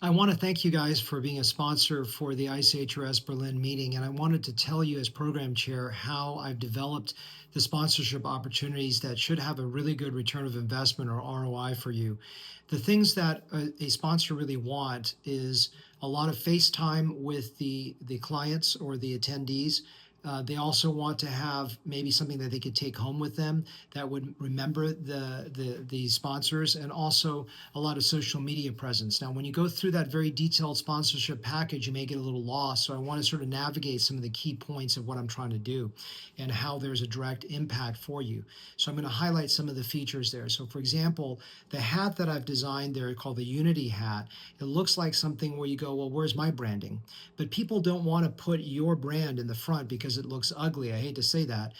I want to thank you guys for being a sponsor for the ISHRS Berlin meeting. And I wanted to tell you, as program chair, how I've developed the sponsorship opportunities that should have a really good return of investment or ROI for you. The things that a sponsor really want is a lot of face time with the clients or the attendees. They also want to have maybe something that they could take home with them that would remember the sponsors, and also a lot of social media presence. Now, when you go through that very detailed sponsorship package, you may get a little lost. So I want to sort of navigate some of the key points of what I'm trying to do and how there's a direct impact for you. So I'm going to highlight some of the features there. So for example, the hat that I've designed there called the Unity hat, it looks like something where you go, well, where's my branding? But people don't want to put your brand in the front because it looks ugly. I hate to say that.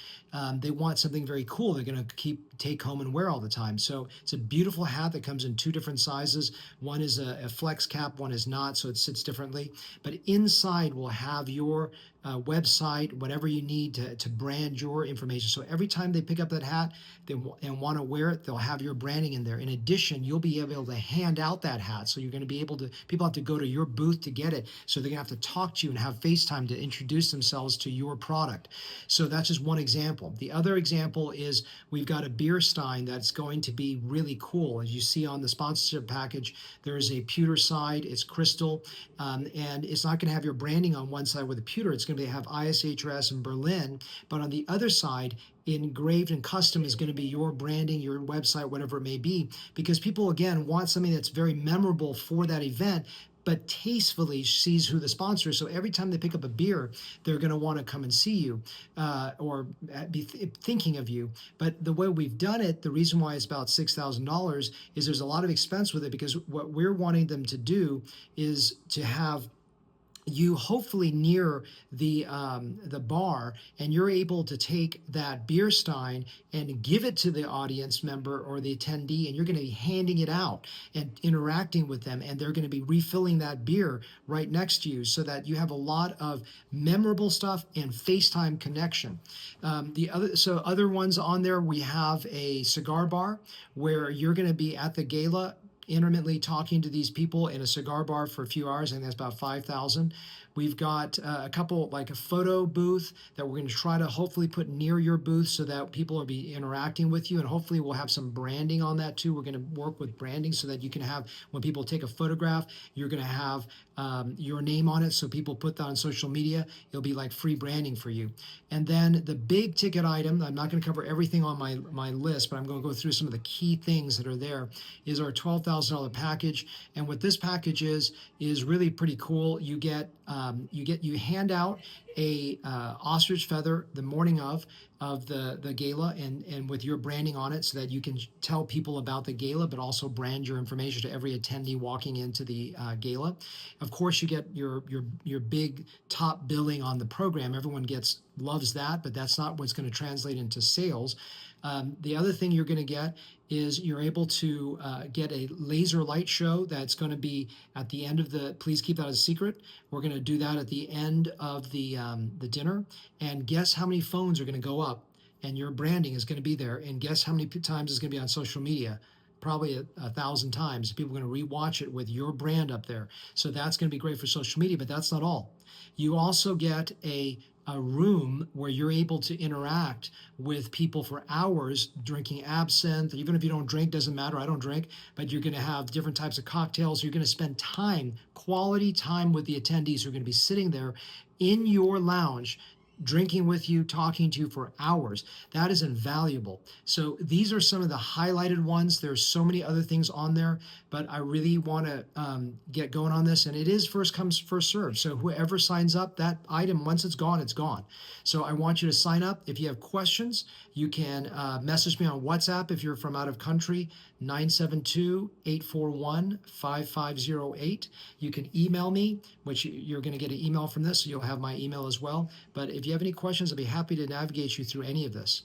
They want something very cool they're going to take home and wear all the time. So it's a beautiful hat that comes in two different sizes. One is a flex cap, one is not, so it sits differently. But inside will have your website, whatever you need to brand your information. So every time they pick up that hat and want to wear it, they'll have your branding in there. In addition, you'll be able to hand out that hat. So you're going to be able to, people have to go to your booth to get it. So they're going to have to talk to you and have FaceTime to introduce themselves to your product. So that's just one example. The other example is we've got a beer stein that's going to be really cool. As you see on the sponsorship package, there is a pewter side, it's crystal, and it's not going to have your branding on one side with a pewter. It's going to have ISHRS in Berlin, but on the other side, engraved and custom is going to be your branding, your website, whatever it may be, because people, again, want something that's very memorable for that event, but tastefully sees who the sponsor is. So every time they pick up a beer, they're going to want to come and see you or be thinking of you. But the way we've done it, the reason why it's about $6,000 is there's a lot of expense with it, because what we're wanting them to do is to have you hopefully near the bar, and you're able to take that beer stein and give it to the audience member or the attendee, and you're going to be handing it out and interacting with them, and they're going to be refilling that beer right next to you, so that you have a lot of memorable stuff and FaceTime connection. Other ones on there, we have a cigar bar where you're going to be at the gala intermittently talking to these people in a cigar bar for a few hours. I think that's about 5,000. We've got a couple, like a photo booth that we're going to try to hopefully put near your booth so that people will be interacting with you, and hopefully we'll have some branding on that too. We're going to work with branding so that you can have, when people take a photograph, you're going to have your name on it, so people put that on social media. It'll be like free branding for you. And then the big ticket item, I'm not going to cover everything on my list, but I'm going to go through some of the key things that are there, is our $12,000 package. And what this package is really pretty cool. You hand out a ostrich feather the morning of the gala, and with your branding on it, so that you can tell people about the gala, but also brand your information to every attendee walking into the gala. Of course, you get your big top billing on the program. Everyone loves that, but that's not what's going to translate into sales. The other thing you're going to get is you're able to get a laser light show that's going to be at the end of please keep that a secret. We're going to do that at the end of the dinner. And guess how many phones are going to go up, and your branding is going to be there. And guess how many times it's going to be on social media? Probably 1,000 times. People are going to rewatch it with your brand up there. So that's going to be great for social media, but that's not all. You also get a room where you're able to interact with people for hours, drinking absinthe. Even if you don't drink, doesn't matter. I don't drink, but you're going to have different types of cocktails. You're going to spend time, quality time, with the attendees who are going to be sitting there in your lounge, drinking with you, talking to you for hours. That is invaluable. So these are some of the highlighted ones. There's so many other things on there, but I really want to get going on this. And it is first comes, first served. So whoever signs up, that item, once it's gone, it's gone. So I want you to sign up. If you have questions, you can message me on WhatsApp if you're from out of country, 972-841-5508. You can email me, which you're going to get an email from this, so you'll have my email as well. But if you have any questions, I'd be happy to navigate you through any of this.